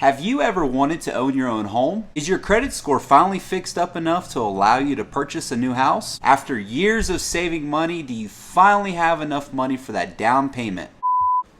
Have you ever wanted to own your own home? Is your credit score finally fixed up enough to allow you to purchase a new house? After years of saving money, do you finally have enough money for that down payment?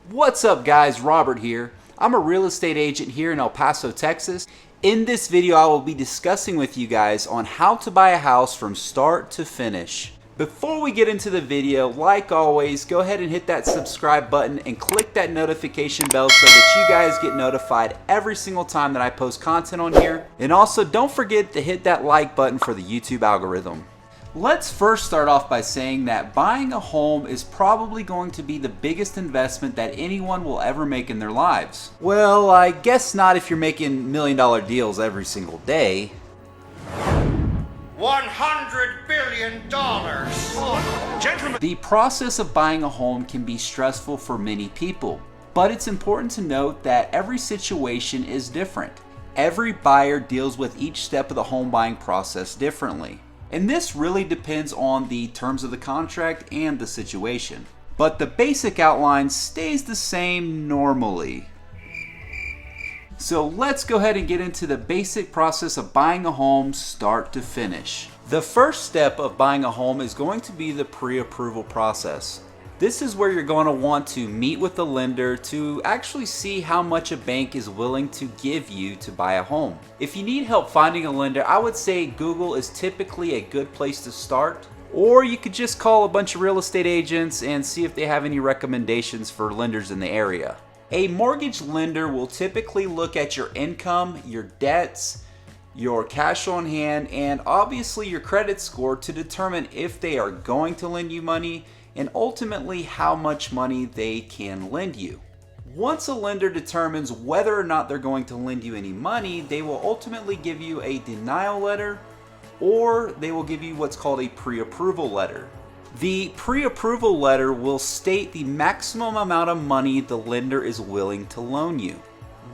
What's up guys, Robert here. I'm a real estate agent here in El Paso, Texas. In this video, I will be discussing with you guys on how to buy a house from start to finish. Before we get into the video, like always, go ahead and hit that subscribe button and click that notification bell so that you guys get notified every single time that I post content on here. And also, don't forget to hit that like button for the YouTube algorithm. Let's first start off by saying that buying a home is probably going to be the biggest investment that anyone will ever make in their lives. Well, I guess not if you're making $1 million deals every single day. $100 billion. Gentlemen. The process of buying a home can be stressful for many people, but it's important to note that every situation is different. Every buyer deals with each step of the home buying process differently. And this really depends on the terms of the contract and the situation. But the basic outline stays the same normally. So let's go ahead and get into the basic process of buying a home start to finish. The first step of buying a home is going to be the pre-approval process. This is where you're going to want to meet with the lender to actually see how much a bank is willing to give you to buy a home. If you need help finding a lender, I would say Google is typically a good place to start. Or you could just call a bunch of real estate agents and see if they have any recommendations for lenders in the area. A mortgage lender will typically look at your income, your debts, your cash on hand, and obviously your credit score to determine if they are going to lend you money and ultimately how much money they can lend you. Once a lender determines whether or not they're going to lend you any money, they will ultimately give you a denial letter or they will give you what's called a pre-approval letter. The pre-approval letter will state the maximum amount of money the lender is willing to loan you.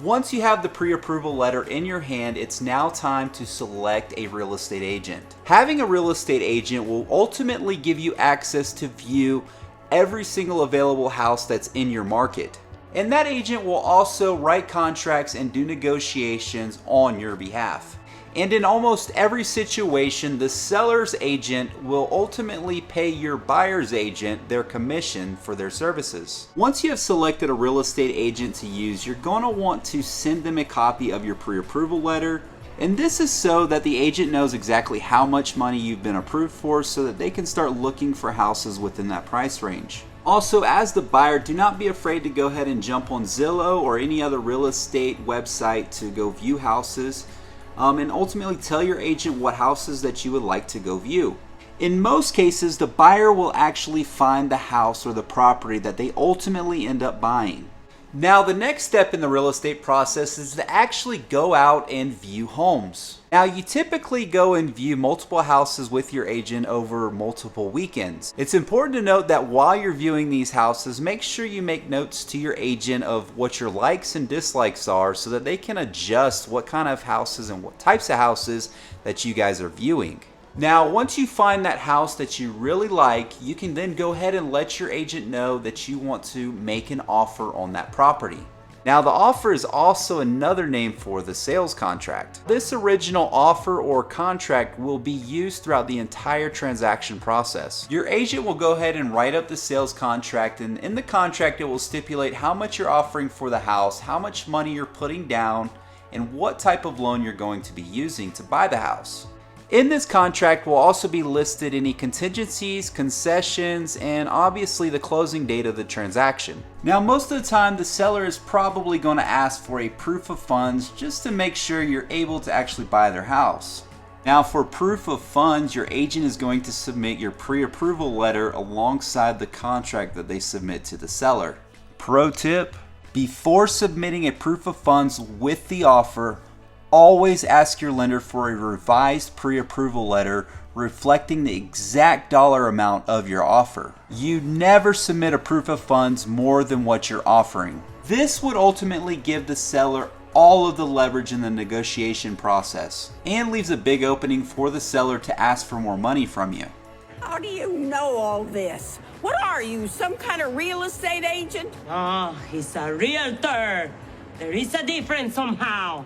Once you have the pre-approval letter in your hand, it's now time to select a real estate agent. Having a real estate agent will ultimately give you access to view every single available house that's in your market. And that agent will also write contracts and do negotiations on your behalf. And in almost every situation, the seller's agent will ultimately pay your buyer's agent their commission for their services. Once you have selected a real estate agent to use, you're going to want to send them a copy of your pre-approval letter. And this is so that the agent knows exactly how much money you've been approved for so that they can start looking for houses within that price range. Also, as the buyer, do not be afraid to go ahead and jump on Zillow or any other real estate website to go view houses. And ultimately tell your agent what houses that you would like to go view. In most cases, the buyer will actually find the house or the property that they ultimately end up buying. Now, the next step in the real estate process is to actually go out and view homes. Now, you typically go and view multiple houses with your agent over multiple weekends. It's important to note that while you're viewing these houses, make sure you make notes to your agent of what your likes and dislikes are so that they can adjust what kind of houses and what types of houses that you guys are viewing. Now, once you find that house that you really like, you can then go ahead and let your agent know that you want to make an offer on that property. Now, the offer is also another name for the sales contract. This original offer or contract will be used throughout the entire transaction process. Your agent will go ahead and write up the sales contract, and in the contract it will stipulate how much you're offering for the house, how much money you're putting down, and what type of loan you're going to be using to buy the house. In this contract will also be listed any contingencies, concessions, and obviously the closing date of the transaction. Now, most of the time the seller is probably going to ask for a proof of funds just to make sure you're able to actually buy their house. Now, for proof of funds, your agent is going to submit your pre-approval letter alongside the contract that they submit to the seller. Pro tip: before submitting a proof of funds with the offer, always ask your lender for a revised pre-approval letter reflecting the exact dollar amount of your offer. You never submit a proof of funds more than what you're offering. This would ultimately give the seller all of the leverage in the negotiation process and leaves a big opening for the seller to ask for more money from you. How do you know all this? What are you, some kind of real estate agent? Oh, he's a realtor. There is a difference somehow.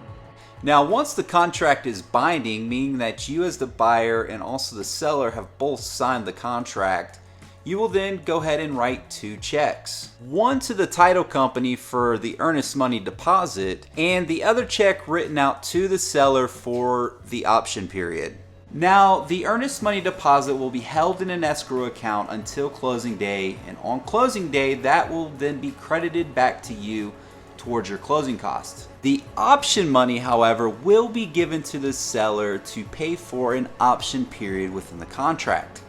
Now, once the contract is binding, meaning that you as the buyer and also the seller have both signed the contract, you will then go ahead and write 2 checks. One to the title company for the earnest money deposit, and the other check written out to the seller for the option period. Now, the earnest money deposit will be held in an escrow account until closing day, and on closing day, that will then be credited back to you towards your closing costs. The option money, however, will be given to the seller to pay for an option period within the contract.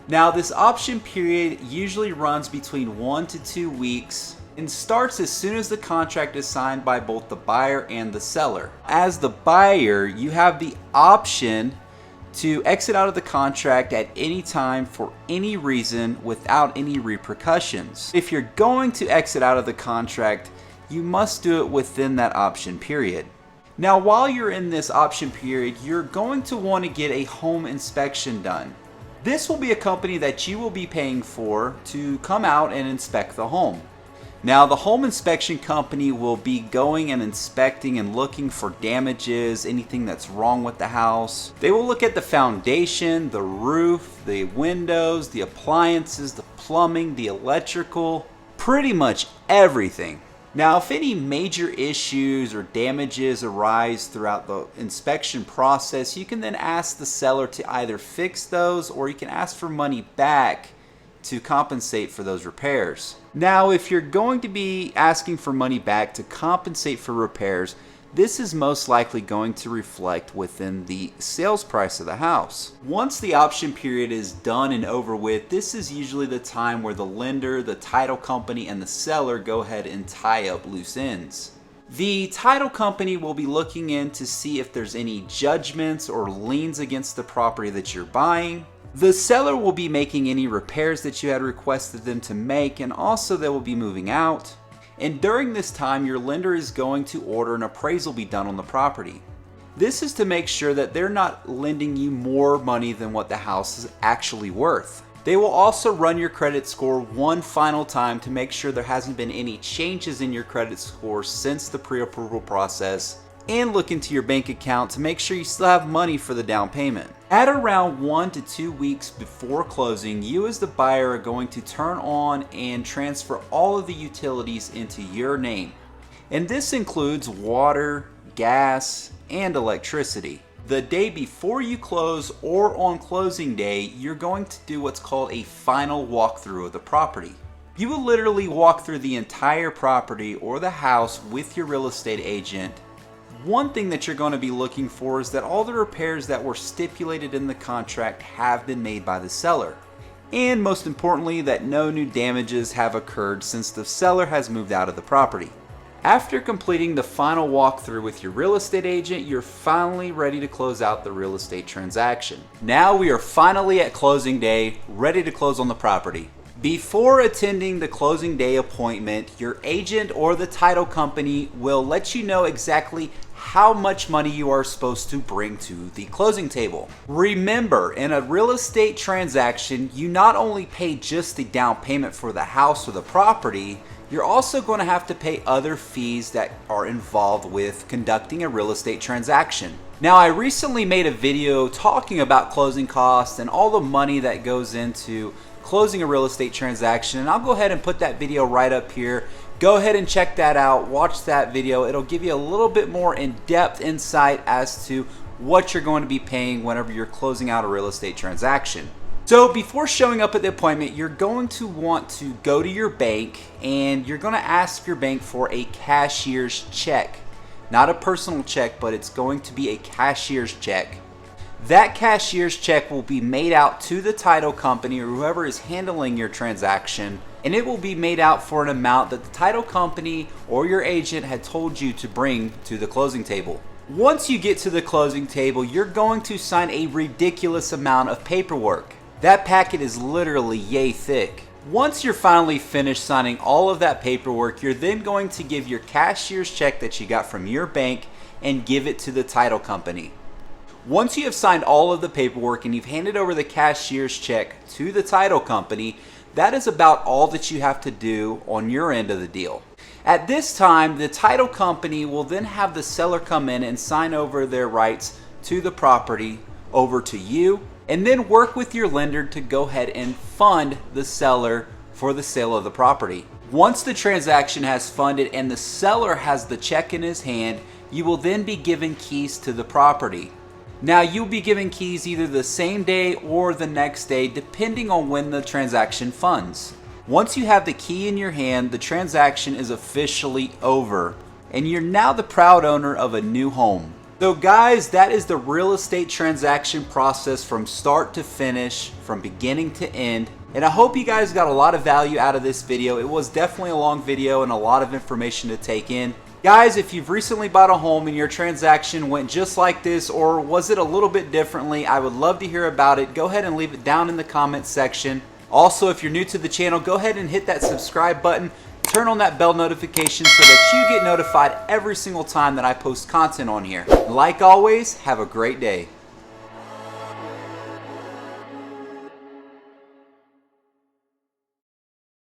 Now, this option period usually runs between 1 to 2 weeks and starts as soon as the contract is signed by both the buyer and the seller. As the buyer, you have the option to exit out of the contract at any time for any reason without any repercussions. If you're going to exit out of the contract, you must do it within that option period. Now, while you're in this option period, you're going to want to get a home inspection done. This will be a company that you will be paying for to come out and inspect the home. Now, the home inspection company will be going and inspecting and looking for damages, anything that's wrong with the house. They will look at the foundation, the roof, the windows, the appliances, the plumbing, the electrical, pretty much everything. Now, if any major issues or damages arise throughout the inspection process, you can then ask the seller to either fix those, or you can ask for money back to compensate for those repairs. Now, if you're going to be asking for money back to compensate for repairs, this is most likely going to reflect within the sales price of the house. Once the option period is done and over with, this is usually the time where the lender, the title company, and the seller go ahead and tie up loose ends. The title company will be looking in to see if there's any judgments or liens against the property that you're buying. The seller will be making any repairs that you had requested them to make, and also they will be moving out. And during this time, your lender is going to order an appraisal be done on the property. This is to make sure that they're not lending you more money than what the house is actually worth. They will also run your credit score one final time to make sure there hasn't been any changes in your credit score since the pre-approval process, and look into your bank account to make sure you still have money for the down payment. At around 1 to 2 weeks before closing, you as the buyer are going to turn on and transfer all of the utilities into your name. And this includes water, gas, and electricity. The day before you close or on closing day, you're going to do what's called a final walkthrough of the property. You will literally walk through the entire property or the house with your real estate agent. One thing that you're going to be looking for is that all the repairs that were stipulated in the contract have been made by the seller. And most importantly, that no new damages have occurred since the seller has moved out of the property. After completing the final walkthrough with your real estate agent, you're finally ready to close out the real estate transaction. Now we are finally at closing day, ready to close on the property. Before attending the closing day appointment, your agent or the title company will let you know exactly how much money you are supposed to bring to the closing table. Remember, in a real estate transaction, you not only pay just the down payment for the house or the property, you're also going to have to pay other fees that are involved with conducting a real estate transaction. Now, I recently made a video talking about closing costs and all the money that goes into closing a real estate transaction, and I'll go ahead and put that video right up here. Go ahead and check that out, watch that video. It'll give you a little bit more in-depth insight as to what you're going to be paying whenever you're closing out a real estate transaction. So before showing up at the appointment, you're going to want to go to your bank and you're going to ask your bank for a cashier's check. Not a personal check, but it's going to be a cashier's check. That cashier's check will be made out to the title company or whoever is handling your transaction, and it will be made out for an amount that the title company or your agent had told you to bring to the closing table. Once you get to the closing table, you're going to sign a ridiculous amount of paperwork. That packet is literally yay thick. Once you're finally finished signing all of that paperwork, you're then going to give your cashier's check that you got from your bank and give it to the title company. Once you have signed all of the paperwork and you've handed over the cashier's check to the title company, that is about all that you have to do on your end of the deal. At this time, the title company will then have the seller come in and sign over their rights to the property over to you, and then work with your lender to go ahead and fund the seller for the sale of the property. Once the transaction has funded and the seller has the check in his hand, you will then be given keys to the property. Now, you'll be given keys either the same day or the next day, depending on when the transaction funds. Once you have the key in your hand, the transaction is officially over, and you're now the proud owner of a new home. So guys, that is the real estate transaction process from start to finish, from beginning to end. And I hope you guys got a lot of value out of this video. It was definitely a long video and a lot of information to take in. Guys, if you've recently bought a home and your transaction went just like this, or was it a little bit differently, I would love to hear about it. Go ahead and leave it down in the comments section. Also, if you're new to the channel, go ahead and hit that subscribe button. Turn on that bell notification so that you get notified every single time that I post content on here. Like always, have a great day.